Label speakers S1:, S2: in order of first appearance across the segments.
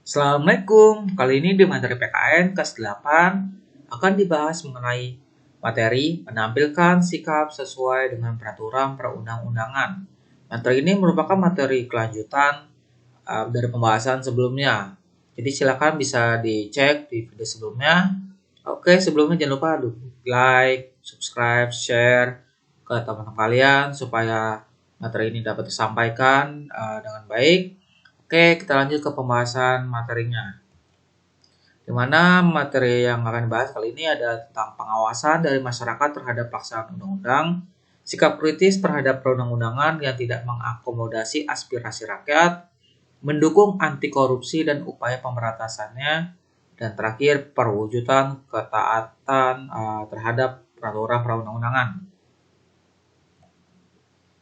S1: Assalamualaikum, kali ini di materi PKN kelas 8 akan dibahas mengenai materi menampilkan sikap sesuai dengan peraturan perundang-undangan. Materi ini merupakan materi kelanjutan dari pembahasan sebelumnya. Jadi silakan bisa dicek di video sebelumnya. Oke, sebelumnya jangan lupa like, subscribe, share ke teman-teman kalian supaya materi ini dapat disampaikan dengan baik. Oke, kita lanjut ke pembahasan materinya. Di mana materi yang akan dibahas kali ini adalah tentang pengawasan dari masyarakat terhadap pelaksanaan undang-undang, sikap kritis terhadap perundang-undangan yang tidak mengakomodasi aspirasi rakyat, mendukung anti korupsi dan upaya pemberantasannya, dan terakhir perwujudan ketaatan terhadap peraturan perundang-undangan.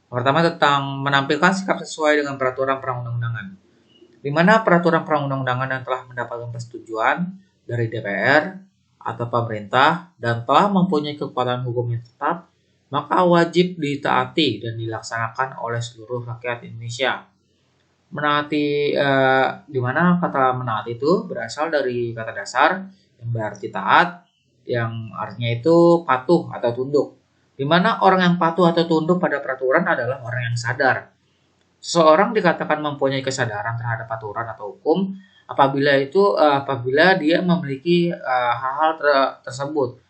S1: Pertama tentang menampilkan sikap sesuai dengan peraturan perundang-undangan, di mana peraturan perundang-undangan yang telah mendapatkan persetujuan dari DPR atau pemerintah dan telah mempunyai kekuatan hukum yang tetap, maka wajib ditaati dan dilaksanakan oleh seluruh rakyat Indonesia. Menaati, di mana kata menaati itu berasal dari kata dasar yang berarti taat, yang artinya itu patuh atau tunduk. Di mana orang yang patuh atau tunduk pada peraturan adalah orang yang sadar. Seseorang dikatakan mempunyai kesadaran terhadap aturan atau hukum apabila dia memiliki hal-hal tersebut,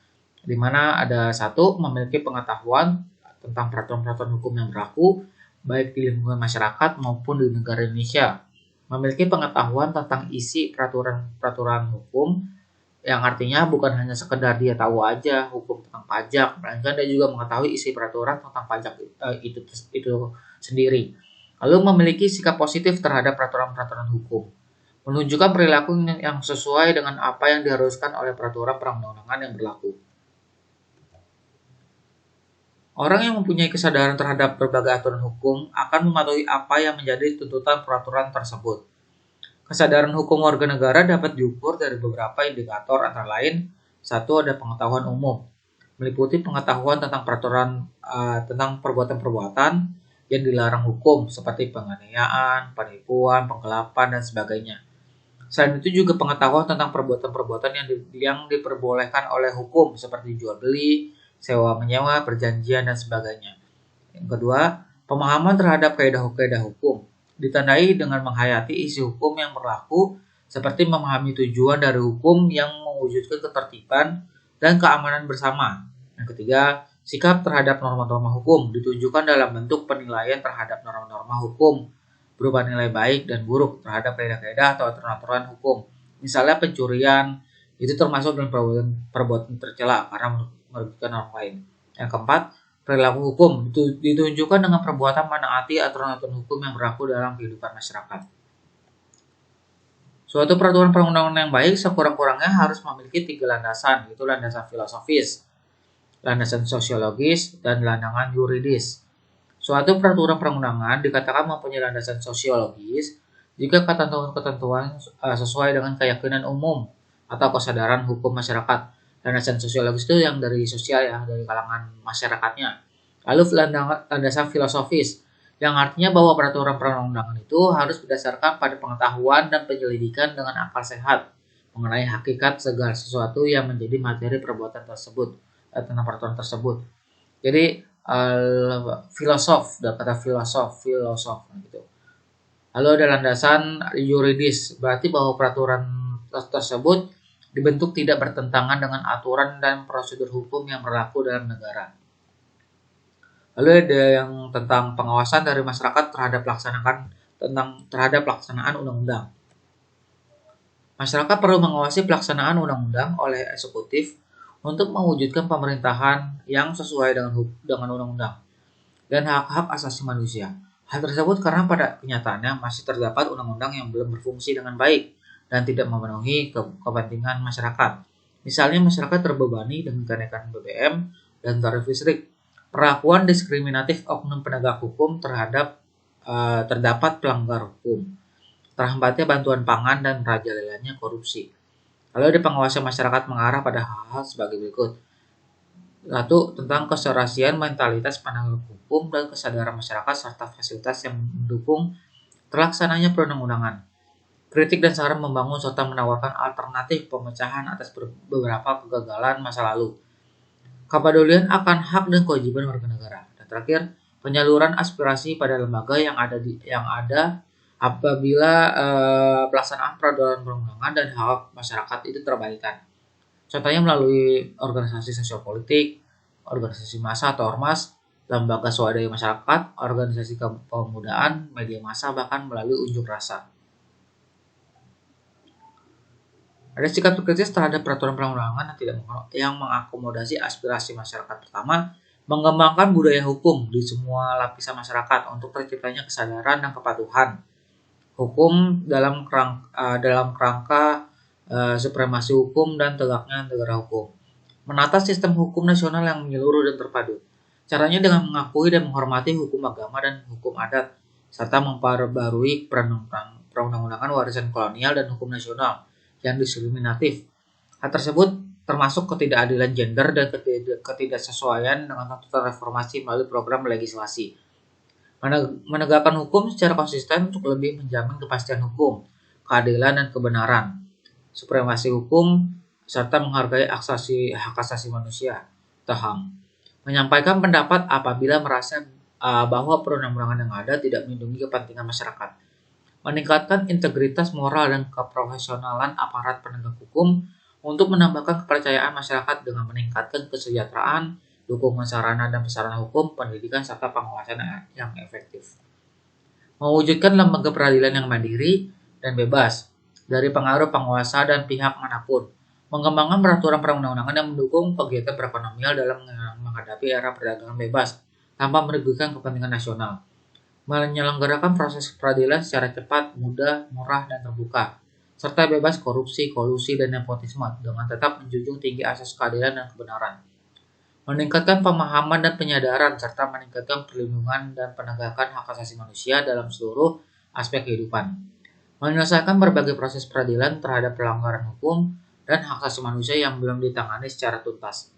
S1: di mana ada satu memiliki pengetahuan tentang peraturan-peraturan hukum yang berlaku baik di lingkungan masyarakat maupun di negara Indonesia, memiliki pengetahuan tentang isi peraturan-peraturan hukum yang artinya bukan hanya sekedar dia tahu aja hukum tentang pajak, melainkan dia juga mengetahui isi peraturan tentang pajak itu sendiri. Lalu memiliki sikap positif terhadap peraturan-peraturan hukum, menunjukkan perilaku yang sesuai dengan apa yang diharuskan oleh peraturan perundang-undangan yang berlaku. Orang yang mempunyai kesadaran terhadap berbagai aturan hukum akan mematuhi apa yang menjadi tuntutan peraturan tersebut. Kesadaran hukum warga negara dapat diukur dari beberapa indikator, antara lain, satu, ada pengetahuan umum, meliputi pengetahuan tentang peraturan tentang perbuatan-perbuatan yang dilarang hukum seperti penganiayaan, penipuan, penggelapan, dan sebagainya. Selain itu juga pengetahuan tentang perbuatan-perbuatan yang diperbolehkan oleh hukum seperti jual beli, sewa menyewa, perjanjian, dan sebagainya. Yang kedua, pemahaman terhadap kaidah-kaidah hukum ditandai dengan menghayati isi hukum yang berlaku seperti memahami tujuan dari hukum yang mewujudkan ketertiban dan keamanan bersama. Yang ketiga, sikap terhadap norma-norma hukum ditunjukkan dalam bentuk penilaian terhadap norma-norma hukum berupa nilai baik dan buruk terhadap kaidah-kaidah atau aturan-aturan hukum. Misalnya pencurian itu termasuk dalam perbuatan tercela karena merugikan orang lain. Yang keempat, perilaku hukum ditunjukkan dengan perbuatan menaati aturan-aturan hukum yang berlaku dalam kehidupan masyarakat. Suatu peraturan perundang-undangan yang baik sekurang-kurangnya harus memiliki 3 landasan, yaitu landasan filosofis, landasan sosiologis, dan landasan yuridis. Suatu peraturan perundangan dikatakan mempunyai landasan sosiologis jika ketentuan-ketentuan sesuai dengan keyakinan umum atau kesadaran hukum masyarakat. Landasan sosiologis itu yang dari sosial ya, dari kalangan masyarakatnya. Lalu landasan filosofis, yang artinya bahwa peraturan perundang-undangan itu harus berdasarkan pada pengetahuan dan penyelidikan dengan akal sehat mengenai hakikat segala sesuatu yang menjadi materi perbuatan tersebut, tentang peraturan tersebut. Jadi filosof, dan kata filosof gitu. Lalu ada landasan yuridis, berarti bahwa peraturan tersebut dibentuk tidak bertentangan dengan aturan dan prosedur hukum yang berlaku dalam negara. Lalu ada yang tentang pengawasan dari masyarakat terhadap pelaksanaan undang-undang. Masyarakat perlu mengawasi pelaksanaan undang-undang oleh eksekutif untuk mewujudkan pemerintahan yang sesuai dengan undang-undang dan hak-hak asasi manusia. Hal tersebut karena pada kenyataannya masih terdapat undang-undang yang belum berfungsi dengan baik dan tidak memenuhi kepentingan masyarakat. Misalnya masyarakat terbebani dengan kenaikan BBM dan tarif listrik, perlakuan diskriminatif oknum penegak hukum terdapat pelanggar hukum, terhambatnya bantuan pangan, dan merajalelanya korupsi. Lalu ada pengawasan masyarakat mengarah pada hal-hal sebagai berikut. Satu, tentang keserasian mentalitas penegak hukum dan kesadaran masyarakat serta fasilitas yang mendukung terlaksananya perundang-undangan. kritik dan saran membangun serta menawarkan alternatif pemecahan atas beberapa kegagalan masa lalu. Kepedulian akan hak dan kewajiban warga negara. Dan terakhir, penyaluran aspirasi pada lembaga yang ada apabila pelaksanaan peraturan perundangan dan hak masyarakat itu terabaikan. Contohnya melalui organisasi sosiopolitik, organisasi massa atau ormas, lembaga swadaya masyarakat, organisasi kepemudaan, media massa, bahkan melalui unjuk rasa. Ada sikap kritis terhadap peraturan perundangan yang mengakomodasi aspirasi masyarakat. Pertama, mengembangkan budaya hukum di semua lapisan masyarakat untuk terciptanya kesadaran dan kepatuhan hukum dalam kerangka supremasi hukum dan tegaknya negara hukum. Menata sistem hukum nasional yang menyeluruh dan terpadu. Caranya dengan mengakui dan menghormati hukum agama dan hukum adat, serta memperbarui perundang-undangan warisan kolonial dan hukum nasional yang diskriminatif. Hal tersebut termasuk ketidakadilan gender dan ketidaksesuaian dengan tuntutan reformasi melalui program legislasi. Menegakkan hukum secara konsisten untuk lebih menjamin kepastian hukum, keadilan dan kebenaran, supremasi hukum, serta menghargai hak asasi manusia atau HAM. Menyampaikan pendapat apabila merasa bahwa perundang-undangan yang ada tidak melindungi kepentingan masyarakat. Meningkatkan integritas moral dan keprofesionalan aparat penegak hukum untuk menambahkan kepercayaan masyarakat dengan meningkatkan kesejahteraan, dukungan sarana dan prasarana hukum, pendidikan, serta pengawasan yang efektif. Mewujudkan lembaga peradilan yang mandiri dan bebas dari pengaruh penguasa dan pihak manapun. Mengembangkan peraturan perundang-undangan yang mendukung kegiatan perekonomian dalam menghadapi era perdagangan bebas tanpa merugikan kepentingan nasional. Menyelenggarakan proses peradilan secara cepat, mudah, murah, dan terbuka, serta bebas korupsi, kolusi, dan nepotisme dengan tetap menjunjung tinggi asas keadilan dan kebenaran. Meningkatkan pemahaman dan penyadaran serta meningkatkan perlindungan dan penegakan hak asasi manusia dalam seluruh aspek kehidupan. Menyelesaikan berbagai proses peradilan terhadap pelanggaran hukum dan hak asasi manusia yang belum ditangani secara tuntas.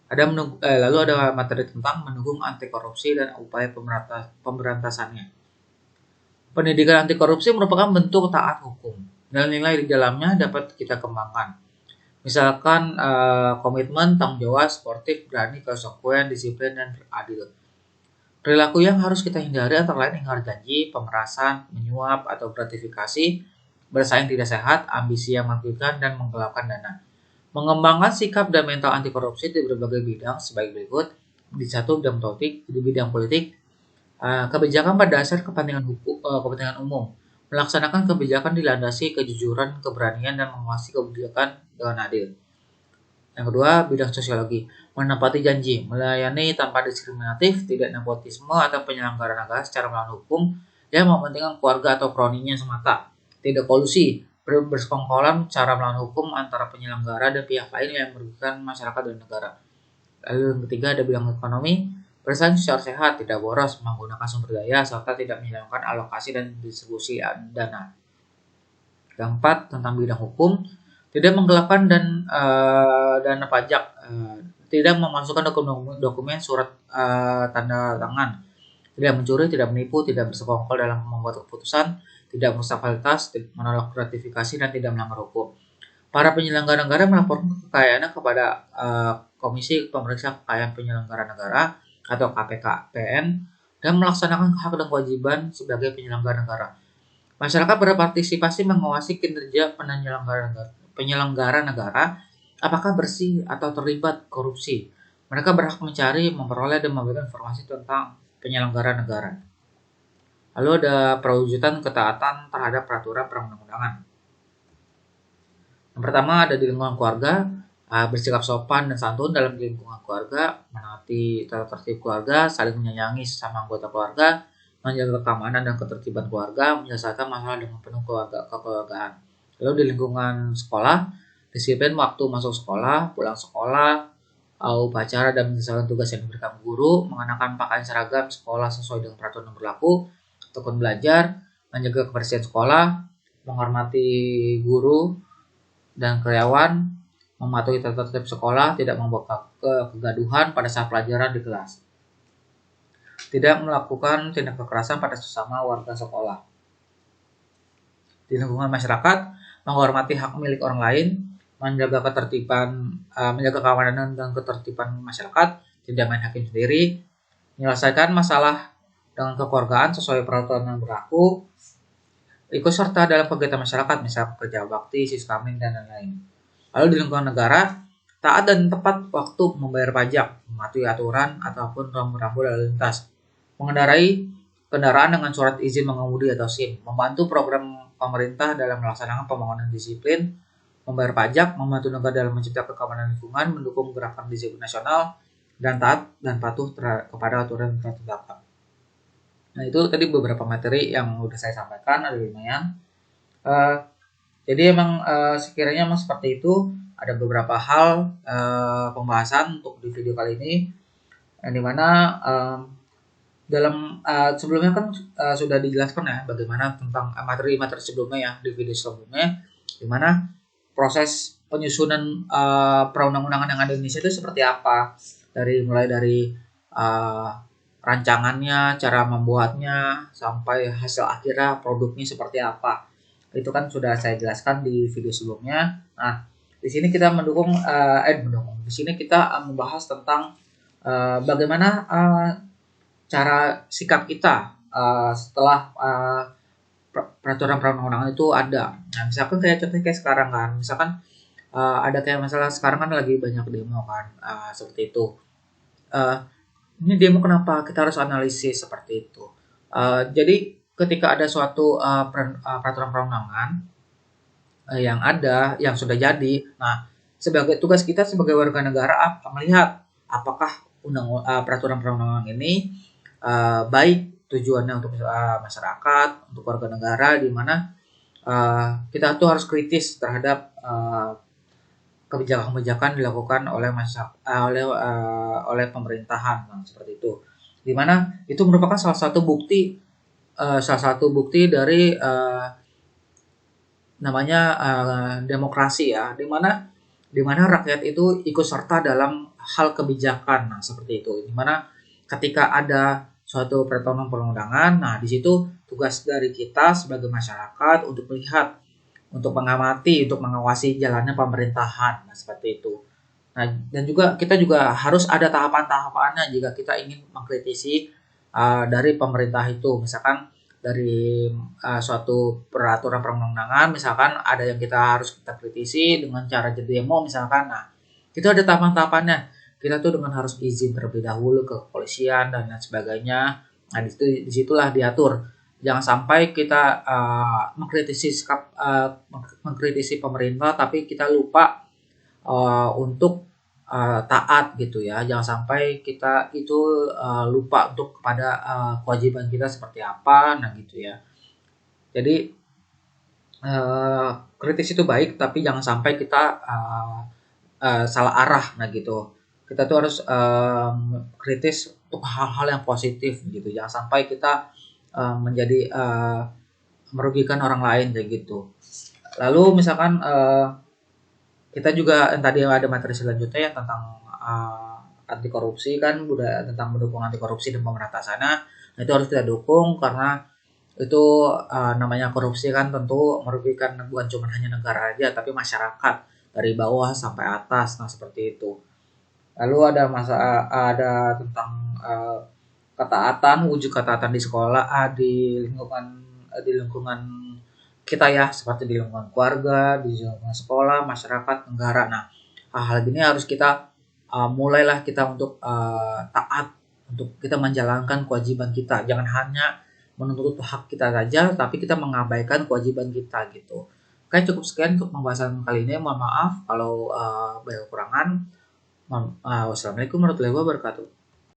S1: Lalu ada materi tentang mendukung anti korupsi dan upaya pemberantasannya. Pendidikan anti korupsi merupakan bentuk taat hukum dan nilai di dalamnya dapat kita kembangkan. Misalkan komitmen, tanggung jawab, sportif, berani, konsekuen, disiplin, dan adil. Perilaku yang harus kita hindari antara lain ingkar janji, pemerasan, menyuap atau gratifikasi, bersaing tidak sehat, ambisi yang merugikan, dan menggelapkan dana. Mengembangkan sikap dan mental anti korupsi di berbagai bidang sebagai berikut. Di bidang politik, kebijakan pada dasar kepentingan umum, melaksanakan kebijakan dilandasi kejujuran, keberanian, dan menguasai kebijakan dengan adil. Yang kedua, bidang sosiologi, menepati janji, melayani tanpa diskriminatif, tidak nepotisme atau penyelenggara negara secara melawan hukum yang mementingkan keluarga atau kroninya semata, tidak kolusi, bersekongkolan cara melawan hukum antara penyelenggara dan pihak lain yang merugikan masyarakat dan negara. Lalu yang ketiga ada bidang ekonomi, bersaing secara sehat, tidak boros, menggunakan sumber daya, serta tidak menyalahkan alokasi dan distribusi dana. Yang keempat tentang bidang hukum, tidak menggelapkan dana pajak, tidak memasukkan dokumen surat tanda tangan, tidak mencuri, tidak menipu, tidak bersekongkol dalam membuat keputusan, tidak merusak fasilitas, menolak gratifikasi, dan tidak melanggar hukum. Para penyelenggara negara melaporkan kekayaannya kepada Komisi Pemeriksa Kekayaan Penyelenggara Negara atau KPKPN dan melaksanakan hak dan kewajiban sebagai penyelenggara negara. Masyarakat berpartisipasi mengawasi kinerja penyelenggara negara apakah bersih atau terlibat korupsi. Mereka berhak mencari, memperoleh, dan memberikan informasi tentang penyelenggara negara. Lalu ada perwujudan ketaatan terhadap peraturan perundang-undangan. Yang pertama ada di lingkungan keluarga, bersikap sopan dan santun dalam lingkungan keluarga, menaati tata tertib keluarga, saling menyayangi sesama anggota keluarga, menjaga keamanan dan ketertiban keluarga, menyelesaikan masalah dengan penuh kekeluargaan. Lalu di lingkungan sekolah, disiplin waktu masuk sekolah, pulang sekolah, upacara dan menyelesaikan tugas yang diberikan guru, mengenakan pakaian seragam sekolah sesuai dengan peraturan yang berlaku, tekun belajar, menjaga kebersihan sekolah, menghormati guru dan karyawan, mematuhi tata tertib sekolah, tidak membuat kegaduhan pada saat pelajaran di kelas, tidak melakukan tindak kekerasan pada sesama warga sekolah. di lingkungan masyarakat, menghormati hak milik orang lain, menjaga ketertiban, menjaga keamanan dan ketertiban masyarakat, tidak main hakim sendiri, menyelesaikan masalah dengan kekeluargaan sesuai peraturan yang berlaku, ikut serta dalam kegiatan masyarakat, misalnya kerja bakti, siskamin, dan lain-lain. Lalu di lingkungan negara, taat dan tepat waktu membayar pajak, mematuhi aturan ataupun rambu-rambu lalu lintas, mengendarai kendaraan dengan surat izin mengemudi atau SIM, membantu program pemerintah dalam melaksanakan pembangunan disiplin, membayar pajak, membantu negara dalam menciptakan keamanan lingkungan, mendukung gerakan disiplin nasional, dan taat dan patuh kepada aturan yang telah ditetapkan. Nah, itu tadi beberapa materi yang udah saya sampaikan, ada lumayan. Jadi emang sekiranya emang seperti itu, ada beberapa hal pembahasan untuk di video kali ini, yang dimana dalam sebelumnya kan sudah dijelaskan ya bagaimana tentang materi-materi sebelumnya ya di video sebelumnya, dimana proses penyusunan perundang-undangan yang ada di Indonesia itu seperti apa, mulai dari rancangannya, cara membuatnya, sampai hasil akhirnya produknya seperti apa. Itu kan sudah saya jelaskan di video sebelumnya. Nah, di sini kita di sini kita membahas tentang bagaimana cara sikap kita setelah peraturan perundang-undangan itu ada. Nah, misalkan contohnya kayak sekarang kan, misalkan ada kayak masalah sekarang kan lagi banyak demo kan, seperti itu. Ini demo kenapa? Kita harus analisis seperti itu. Jadi ketika ada suatu peraturan perundangan yang sudah jadi, nah sebagai tugas kita sebagai warga negara melihat apakah peraturan perundangan ini baik tujuannya untuk masyarakat, untuk warga negara, di mana kita tuh harus kritis terhadap kebijakan-kebijakan dilakukan oleh pemerintahan, seperti itu. Di mana itu merupakan salah satu bukti dari namanya demokrasi ya, di mana rakyat itu ikut serta dalam hal kebijakan. Nah, seperti itu. Di mana ketika ada suatu peraturan perundangan, nah di situ tugas dari kita sebagai masyarakat untuk melihat, untuk mengamati, untuk mengawasi jalannya pemerintahan, nah seperti itu. Nah, dan kita juga harus ada tahapan-tahapannya jika kita ingin mengkritisi dari pemerintah itu. Misalkan dari suatu peraturan perundang-undangan, misalkan ada yang kita kritisi dengan cara jadi demo misalkan. Nah, itu ada tahapan-tahapannya. Kita tuh dengan harus izin terlebih dahulu ke kepolisian dan lain sebagainya. Nah, disitulah diatur. Jangan sampai kita mengkritisi pemerintah tapi kita lupa untuk taat gitu ya. Jangan sampai kita itu lupa untuk kepada kewajiban kita seperti apa, nah gitu ya. Jadi kritis itu baik, tapi jangan sampai kita salah arah, nah gitu. Kita tuh harus kritis untuk hal-hal yang positif gitu. Jangan sampai kita menjadi merugikan orang lain kayak gitu. Lalu misalkan kita juga tadi ada materi selanjutnya ya tentang anti korupsi kan, udah tentang mendukung anti korupsi dan pemberantasannya. Nah, itu harus kita dukung karena itu namanya korupsi kan tentu merugikan bukan cuma hanya negara aja tapi masyarakat dari bawah sampai atas. Nah, seperti itu. Lalu ada tentang wujud ketaatan di sekolah, di lingkungan kita ya, seperti di lingkungan keluarga, di lingkungan sekolah, masyarakat, negara. Nah, hal-hal ini harus kita mulailah kita untuk taat, untuk kita menjalankan kewajiban kita. Jangan hanya menuntut hak kita saja, tapi kita mengabaikan kewajiban kita gitu. Oke, cukup sekian untuk pembahasan kali ini. Mohon maaf kalau banyak kekurangan. Wassalamualaikum warahmatullahi wabarakatuh.